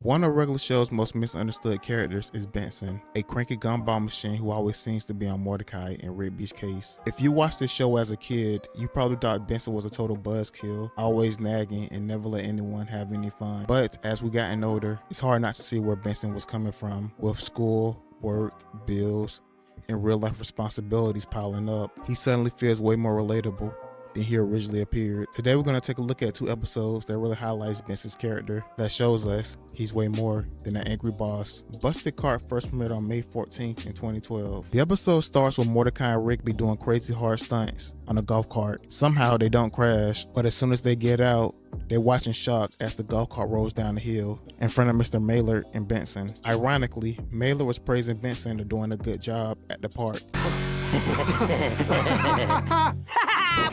One of regular show's most misunderstood characters is Benson, a cranky gumball machine who always seems to be on Mordecai and Rigby's case. If you watched this show as a kid, you probably thought Benson was a total buzzkill, always nagging and never let anyone have any fun. But as we gotten older, it's hard not to see where Benson was coming from, with school, work, bills, and real life responsibilities piling up. He suddenly feels way more relatable than he originally appeared. Today we're going to take a look at 2 episodes that really highlights Benson's character, that shows us he's way more than an angry boss. Busted Cart first premiered on May 14th in 2012. The episode starts with Mordecai and Rigby doing crazy hard stunts on a golf cart. Somehow they don't crash, but as soon as they get out, they watch in shock as the golf cart rolls down the hill in front of Mr. Mailer and Benson. Ironically, Mailer was praising Benson for doing a good job at the park.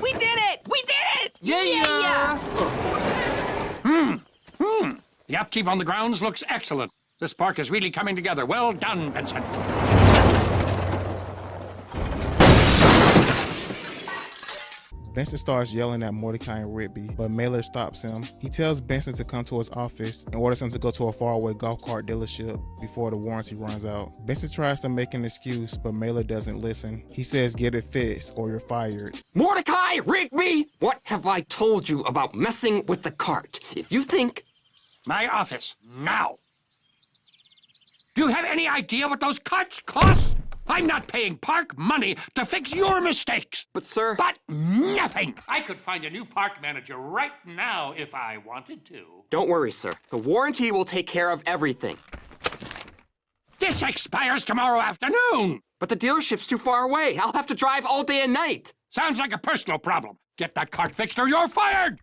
We did it! We did it! Yeah! The upkeep on the grounds looks excellent. This park is really coming together. Well done, Benson. Benson starts yelling at Mordecai and Rigby, but Mailer stops him. He tells Benson to come to his office and orders him to go to a faraway golf cart dealership before the warranty runs out. Benson tries to make an excuse, but Mailer doesn't listen. He says, "Get it fixed or you're fired." Mordecai, Rigby, what have I told you about messing with the cart? If you think... My office, now. Do you have any idea what those carts cost? I'm not paying park money to fix your mistakes. But, sir... But nothing. I could find a new park manager right now if I wanted to. Don't worry, sir. The warranty will take care of everything. This expires tomorrow afternoon. But the dealership's too far away. I'll have to drive all day and night. Sounds like a personal problem. Get that cart fixed or you're fired.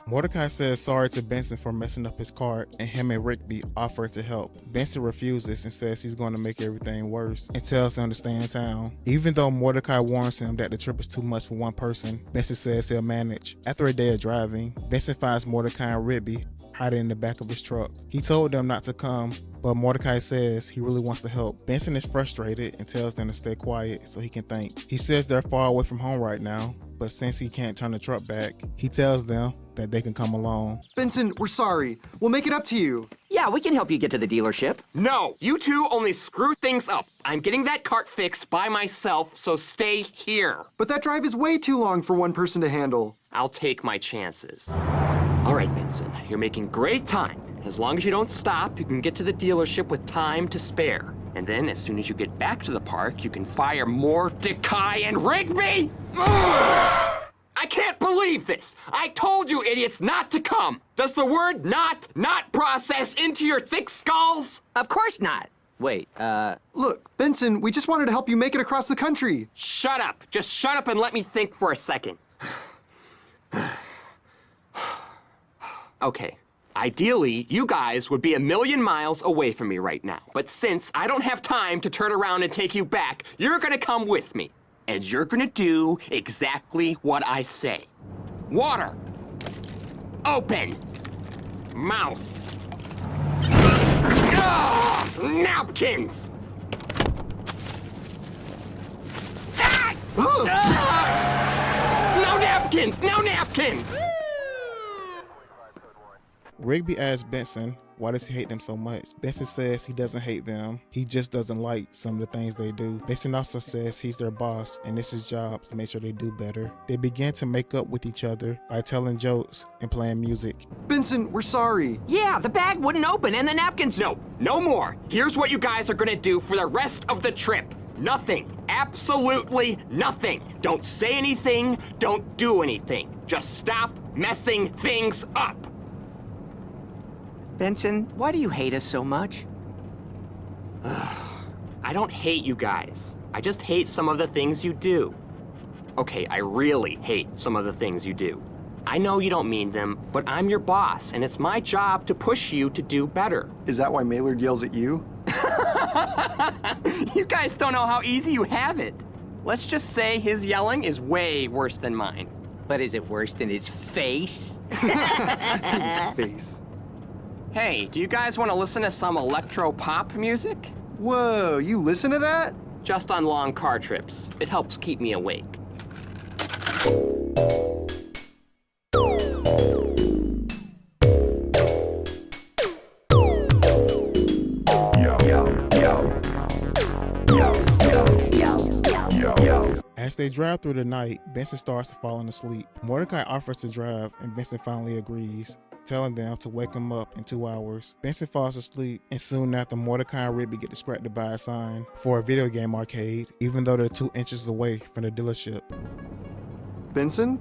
Mordecai says sorry to Benson for messing up his cart, and him and Rigby offer to help. Benson refuses and says he's going to make everything worse and tells him to stay in town. Even though Mordecai warns him that the trip is too much for one person, Benson says he'll manage. After a day of driving, Benson finds Mordecai and Rigby hiding in the back of his truck. He told them not to come, but Mordecai says he really wants to help. Benson is frustrated and tells them to stay quiet so he can think. He says they're far away from home right now, but since he can't turn the truck back, he tells them that they can come along. Benson, we're sorry. We'll make it up to you. Yeah, we can help you get to the dealership. No, you two only screw things up. I'm getting that cart fixed by myself, so stay here. But that drive is way too long for one person to handle. I'll take my chances. All right, Benson, you're making great time. As long as you don't stop, you can get to the dealership with time to spare. And then, as soon as you get back to the park, you can fire Mordecai and Rigby! Ugh! I can't believe this! I told you idiots not to come! Does the word not process into your thick skulls? Of course not. Wait, Look, Benson, we just wanted to help you make it across the country. Shut up! Just shut up and let me think for a second. Okay. Ideally, you guys would be a million miles away from me right now. But since I don't have time to turn around and take you back, you're gonna come with me. And you're gonna do exactly what I say. Water. Open. Mouth. Ugh! Napkins. Ah! Ah! No napkins! No napkins! Rigby asks Benson, why does he hate them so much? Benson says he doesn't hate them, he just doesn't like some of the things they do. Benson also says he's their boss and it's his job to make sure they do better. They begin to make up with each other by telling jokes and playing music. Benson, we're sorry. yeah, the bag wouldn't open and the napkins... No, no more. Here's what you guys are gonna do for the rest of the trip. Nothing. Absolutely nothing. Don't say anything, don't do anything. Just stop messing things up. Benson, why do you hate us so much? I don't hate you guys. I just hate some of the things you do. Okay, I really hate some of the things you do. I know you don't mean them, but I'm your boss, and it's my job to push you to do better. Is that why Maylard yells at you? You guys don't know how easy you have it. Let's just say his yelling is way worse than mine. But is it worse than his face? His face. Hey, do you guys want to listen to some electro-pop music? Whoa, you listen to that? Just on long car trips. It helps keep me awake. As they drive through the night, Benson starts to fall asleep. Mordecai offers to drive and Benson finally agrees, telling them to wake him up in 2 hours. Benson falls asleep, and soon after, Mordecai and Rigby get distracted by a sign for a video game arcade, even though they're 2 inches away from the dealership. Benson?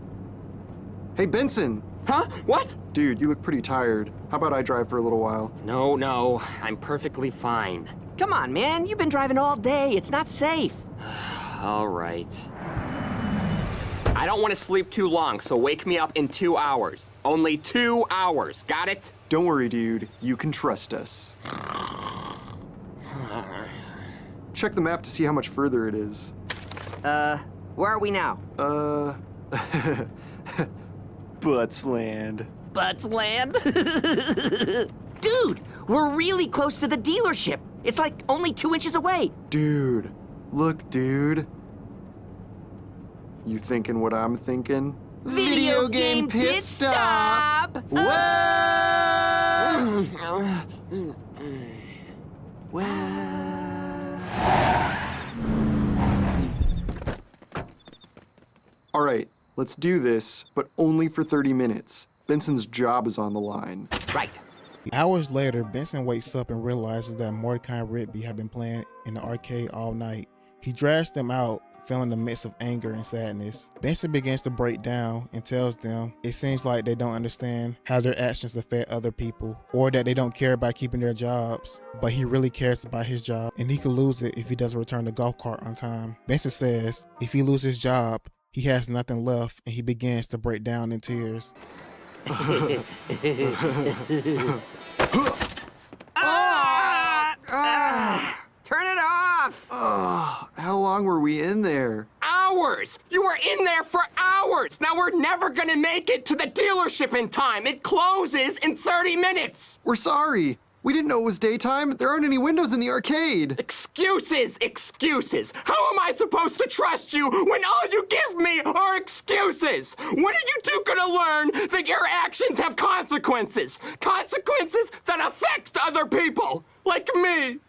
Hey, Benson! Huh? What? Dude, you look pretty tired. How about I drive for a little while? No, I'm perfectly fine. Come on, man. You've been driving all day. It's not safe. All right. I don't want to sleep too long, so wake me up in 2 hours. Only 2 hours, got it? Don't worry, dude. You can trust us. Check the map to see how much further it is. Where are we now? Buttsland. Buttsland? Dude, we're really close to the dealership. It's like only 2 inches away. Dude. Look, dude. You thinking what I'm thinking? Video game pit stop! All right, let's do this, but only for 30 minutes. Benson's job is on the line. Right. Hours later, Benson wakes up and realizes that Mordecai and Rigby have been playing in the arcade all night. He drags them out, feeling a mix of anger and sadness. Benson begins to break down and tells them it seems like they don't understand how their actions affect other people, or that they don't care about keeping their jobs, but he really cares about his job, and he could lose it if he doesn't return the golf cart on time. Benson says if he loses his job, he has nothing left, and he begins to break down in tears. Turn it off! How long were we in there? Hours! You were in there for hours! Now we're never gonna make it to the dealership in time! It closes in 30 minutes! We're sorry. We didn't know it was daytime. There aren't any windows in the arcade. Excuses! Excuses! How am I supposed to trust you when all you give me are excuses? When are you two gonna learn that your actions have consequences? Consequences that affect other people, like me!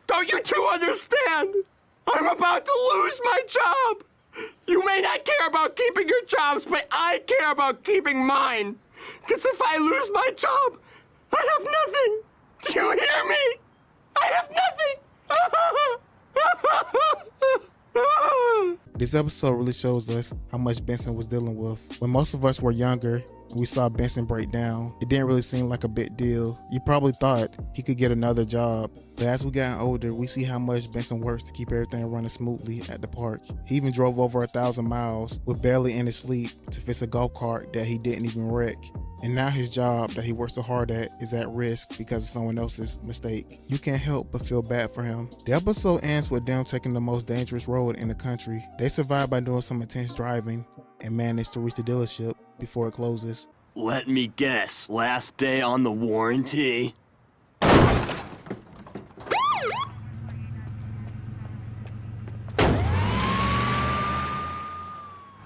Don't you two understand? I'm about to lose my job! You may not care about keeping your jobs, but I care about keeping mine. Because if I lose my job, I have nothing. Do you hear me? I have nothing! This episode really shows us how much Benson was dealing with. When most of us were younger, we saw Benson break down. It didn't really seem like a big deal. You probably thought he could get another job. But as we got older, we see how much Benson works to keep everything running smoothly at the park. He even drove over 1,000 miles with barely any sleep to fix a golf cart that he didn't even wreck. And now his job that he worked so hard at is at risk because of someone else's mistake. You can't help but feel bad for him. The episode ends with them taking the most dangerous road in the country. They survive by doing some intense driving and manage to reach the dealership before it closes. Let me guess, last day on the warranty?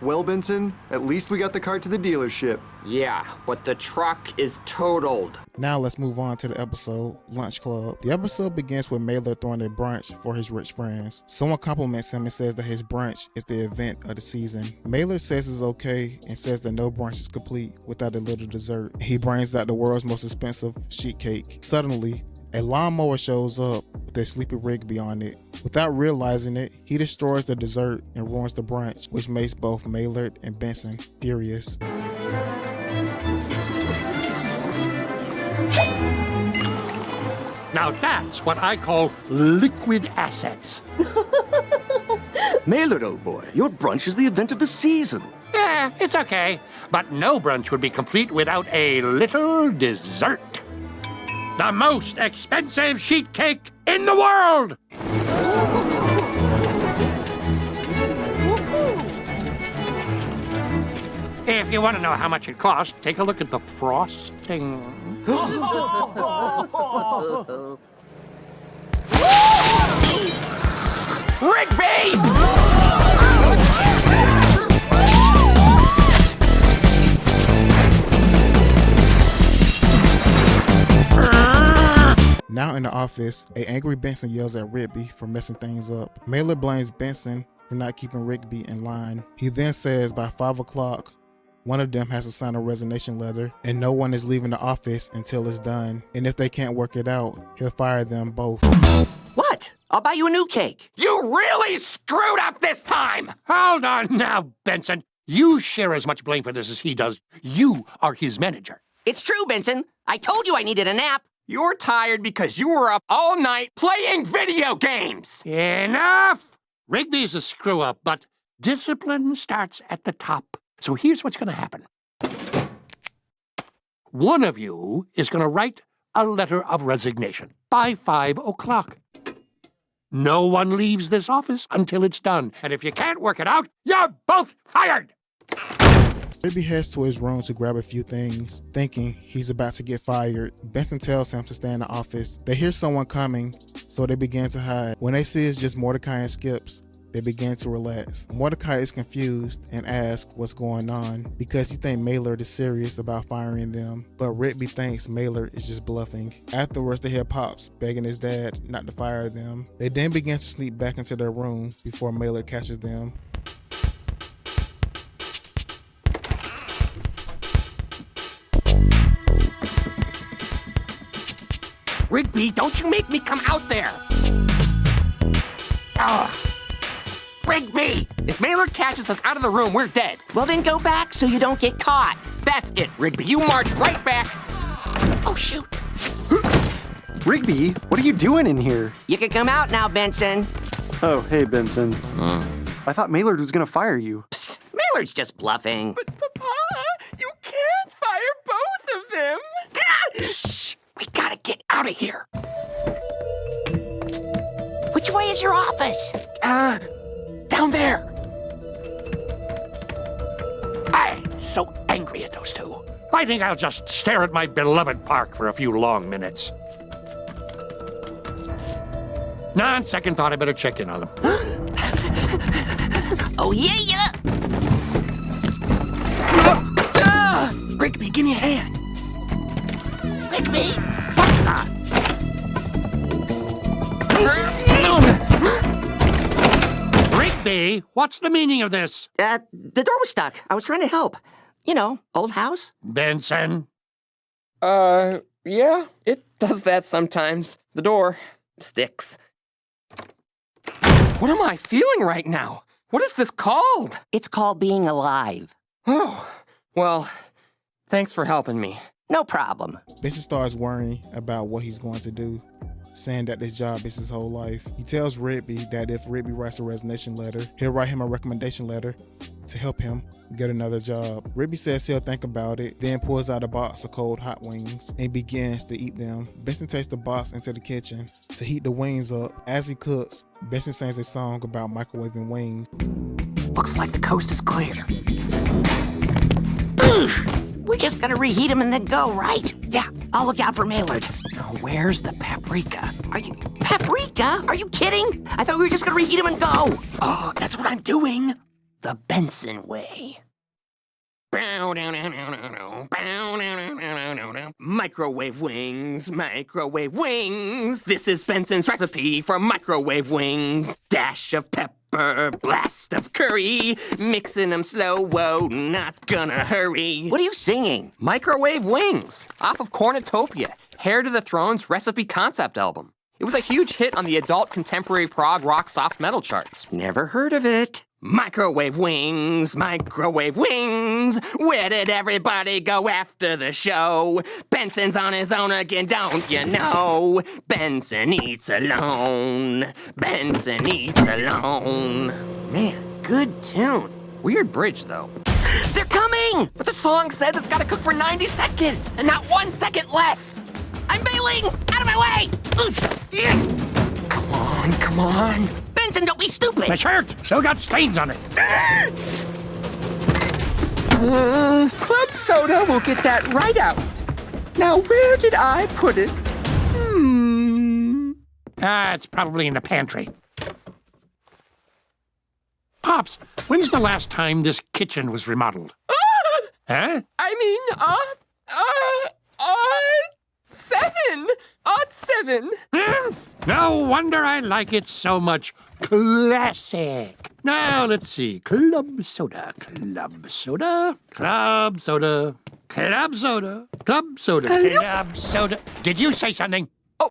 Well, Benson, at least we got the cart to the dealership. Yeah, but the truck is totaled. Now let's move on to the episode, Lunch Club. The episode begins with Mailer throwing a brunch for his rich friends. Someone compliments him and says that his brunch is the event of the season. Mailer says it's okay and says that no brunch is complete without a little dessert. He brings out the world's most expensive sheet cake. Suddenly, a lawnmower shows up with a sleepy Rigby on it. Without realizing it, he destroys the dessert and ruins the brunch, which makes both Maylard and Benson furious. Now that's what I call liquid assets. Maylard, old boy, your brunch is the event of the season. Yeah, it's okay. But no brunch would be complete without a little dessert. The most expensive sheet cake in the world! If you want to know how much it costs, take a look at the frosting. Rigby! Now in the office, an angry Benson yells at Rigby for messing things up. Mailer blames Benson for not keeping Rigby in line. He then says by 5 o'clock, one of them has to sign a resignation letter and no one is leaving the office until it's done. And if they can't work it out, he'll fire them both. What? I'll buy you a new cake. You really screwed up this time! Hold on now, Benson. You share as much blame for this as he does. You are his manager. It's true, Benson. I told you I needed a nap. You're tired because you were up all night playing video games! Enough! Rigby's a screw-up, but discipline starts at the top. So here's what's going to happen. One of you is going to write a letter of resignation by 5 o'clock. No one leaves this office until it's done. And if you can't work it out, you're both fired! Rigby heads to his room to grab a few things, thinking he's about to get fired. Benson tells him to stay in the office. They hear someone coming, so they begin to hide. When they see it's just Mordecai and Skips, they begin to relax. Mordecai is confused and asks what's going on because he thinks Maylard is serious about firing them, but Rigby thinks Maylard is just bluffing. Afterwards, they hear Pops begging his dad not to fire them. They then begin to sneak back into their room before Maylard catches them. Rigby, don't you make me come out there! Rigby! If Maylard catches us out of the room, we're dead. Well, then go back so you don't get caught. That's it, Rigby. You march right back. Oh, shoot. Rigby, what are you doing in here? You can come out now, Benson. Oh, hey, Benson. I thought Maylard was gonna fire you. Psst, Maylard's just bluffing. But, Papa, you can't fire both of them. Shh! We gotta get out of here. Which way is your office? Down there. I'm so angry at those two. I think I'll just stare at my beloved park for a few long minutes. Now, on second thought, I better check in on them. Oh, yeah! Rigby, give me a hand. Rigby! Rigby, what's the meaning of this? The door was stuck. I was trying to help. You know, old house. Benson? Yeah, it does that sometimes. The door sticks. What am I feeling right now? What is this called? It's called being alive. Oh, well, thanks for helping me. No problem. Benson starts worrying about what he's going to do, saying that this job is his whole life. He tells Rigby that if Rigby writes a resignation letter, he'll write him a recommendation letter to help him get another job. Rigby says he'll think about it, then pulls out a box of cold hot wings and begins to eat them. Benson takes the box into the kitchen to heat the wings up. As he cooks, Benson sings a song about microwaving wings. Looks like the coast is clear. We're just gonna reheat them and then go, right? Yeah, I'll look out for Maylard. Now, where's the paprika? Paprika? Are you kidding? I thought we were just gonna reheat them and go. Oh, that's what I'm doing. The Benson way. Microwave wings, microwave wings. This is Benson's recipe for microwave wings. Dash of pepper, blast of curry. Mixing them slow, whoa, not gonna hurry. What are you singing? Microwave wings, off of Cornetopia, Heir to the Throne's recipe concept album. It was a huge hit on the adult contemporary prog rock soft metal charts. Never heard of it. Microwave wings, microwave wings. Where did everybody go after the show? Benson's on his own again, don't you know? Benson eats alone. Benson eats alone. Man, good tune. Weird bridge, though. They're coming! But the song says it's gotta cook for 90 seconds, and not 1 second less. I'm bailing! Out of my way! Come on, come on. Benson, don't be stupid! My shirt still got stains on it. Club soda will get that right out. Now, where did I put it? It's probably in the pantry. Pops, when's the last time this kitchen was remodeled? Huh? I mean, 7! Odd 7! No wonder I like it so much. Classic. Now, let's see. Club soda, club soda, club soda, club soda, club soda, club soda. Did you say something? Oh,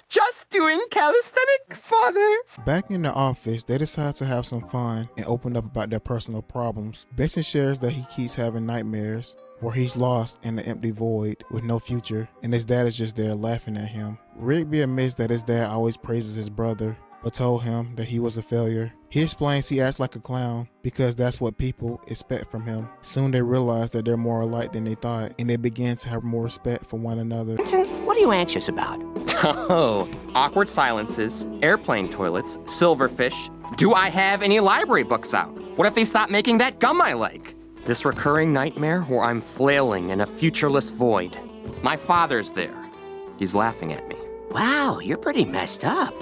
just doing calisthenics, Father. Back in the office, they decide to have some fun and open up about their personal problems. Benson shares that he keeps having nightmares where he's lost in the empty void with no future, and his dad is just there laughing at him. Rigby admits that his dad always praises his brother, but told him that he was a failure. He explains he acts like a clown because that's what people expect from him. Soon they realize that they're more alike than they thought, and they begin to have more respect for one another. Benson, what are you anxious about? Oh, awkward silences, airplane toilets, silverfish. Do I have any library books out? What if they stop making that gum I like? This recurring nightmare where I'm flailing in a futureless void. My father's there. He's laughing at me. Wow, you're pretty messed up.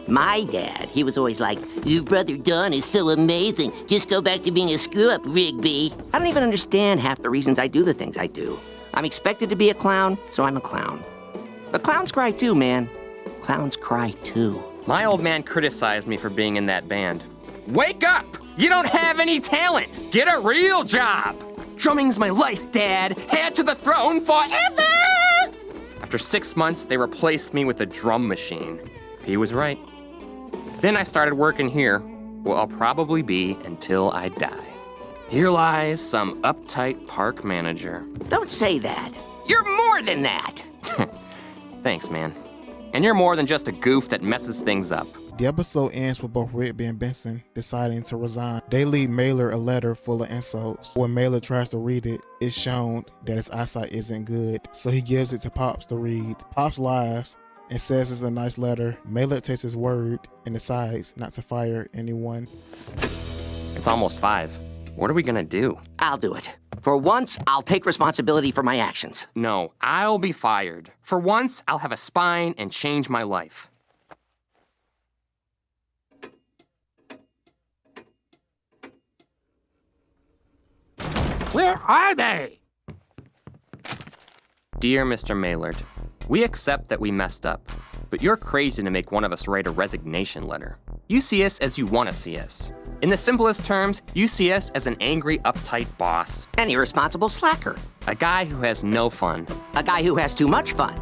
My dad, he was always like, your brother Don is so amazing. Just go back to being a screw-up, Rigby. I don't even understand half the reasons I do the things I do. I'm expected to be a clown, so I'm a clown. But clowns cry too, man. Clowns cry too. My old man criticized me for being in that band. Wake up! You don't have any talent! Get a real job! Drumming's my life, Dad! Heir to the throne forever! After 6 months, they replaced me with a drum machine. He was right. Then I started working here, where I'll probably be until I die. Here lies some uptight park manager. Don't say that. You're more than that. Thanks, man. And you're more than just a goof that messes things up. The episode ends with both Rigby and Benson deciding to resign. They leave Mailer a letter full of insults. When Mailer tries to read it, it's shown that his eyesight isn't good, so he gives it to Pops to read. Pops lies and says it's a nice letter. Mailer takes his word and decides not to fire anyone. It's almost 5. What are we gonna do? I'll do it. For once, I'll take responsibility for my actions. No, I'll be fired. For once, I'll have a spine and change my life. Where are they? Dear Mr. Maylard, we accept that we messed up, but you're crazy to make one of us write a resignation letter. You see us as you want to see us. In the simplest terms, you see us as an angry, uptight boss. An irresponsible slacker. A guy who has no fun. A guy who has too much fun.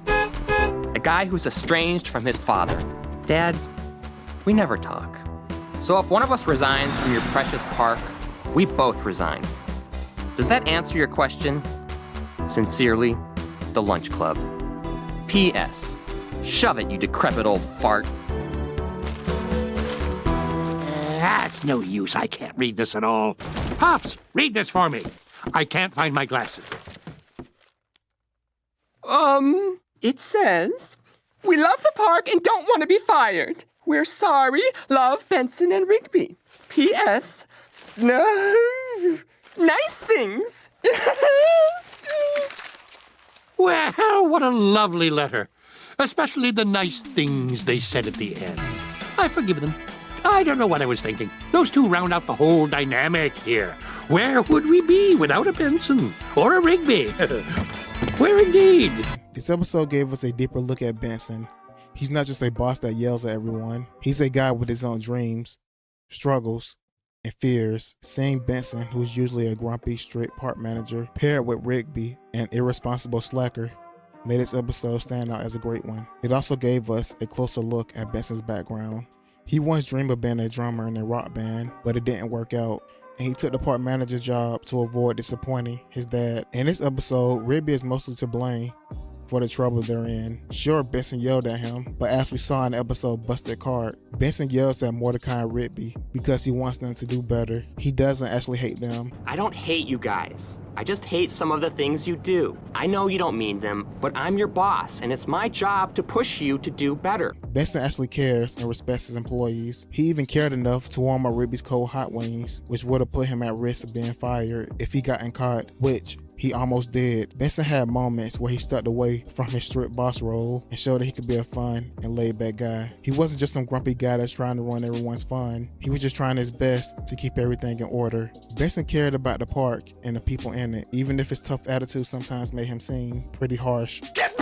A guy who's estranged from his father. Dad, we never talk. So if one of us resigns from your precious park, we both resign. Does that answer your question? Sincerely, the Lunch Club. P.S. Shove it, you decrepit old fart. That's no use. I can't read this at all. Pops, read this for me. I can't find my glasses. It says, we love the park and don't want to be fired. We're sorry, love Benson and Rigby. P.S. No, nice things. Well, what a lovely letter. Especially the nice things they said at the end. I forgive them. I don't know what I was thinking. Those two round out the whole dynamic here. Where would we be without a Benson or a Rigby? Where indeed? This episode gave us a deeper look at Benson. He's not just a boss that yells at everyone. He's a guy with his own dreams, struggles, and fears. Seeing Benson, who's usually a grumpy, strict park manager, paired with Rigby, an irresponsible slacker, made this episode stand out as a great one. It also gave us a closer look at Benson's background. He once dreamed of being a drummer in a rock band, but it didn't work out, and he took the park manager job to avoid disappointing his dad. In this episode, Rigby is mostly to blame for the trouble they're in. Sure, Benson yelled at him, but as we saw in the episode Busted Card, Benson yells at Mordecai and Rigby because he wants them to do better. He doesn't actually hate them. I don't hate you guys. I just hate some of the things you do. I know you don't mean them, but I'm your boss, and it's my job to push you to do better. Benson actually cares and respects his employees. He even cared enough to warm up Rigby's cold hot wings, which would have put him at risk of being fired if he gotten caught, which He almost did. Benson had moments where he stepped away from his strict boss role and showed that he could be a fun and laid back guy. He wasn't just some grumpy guy that's trying to ruin everyone's fun. He was just trying his best to keep everything in order. Benson cared about the park and the people in it, even if his tough attitude sometimes made him seem pretty harsh. Get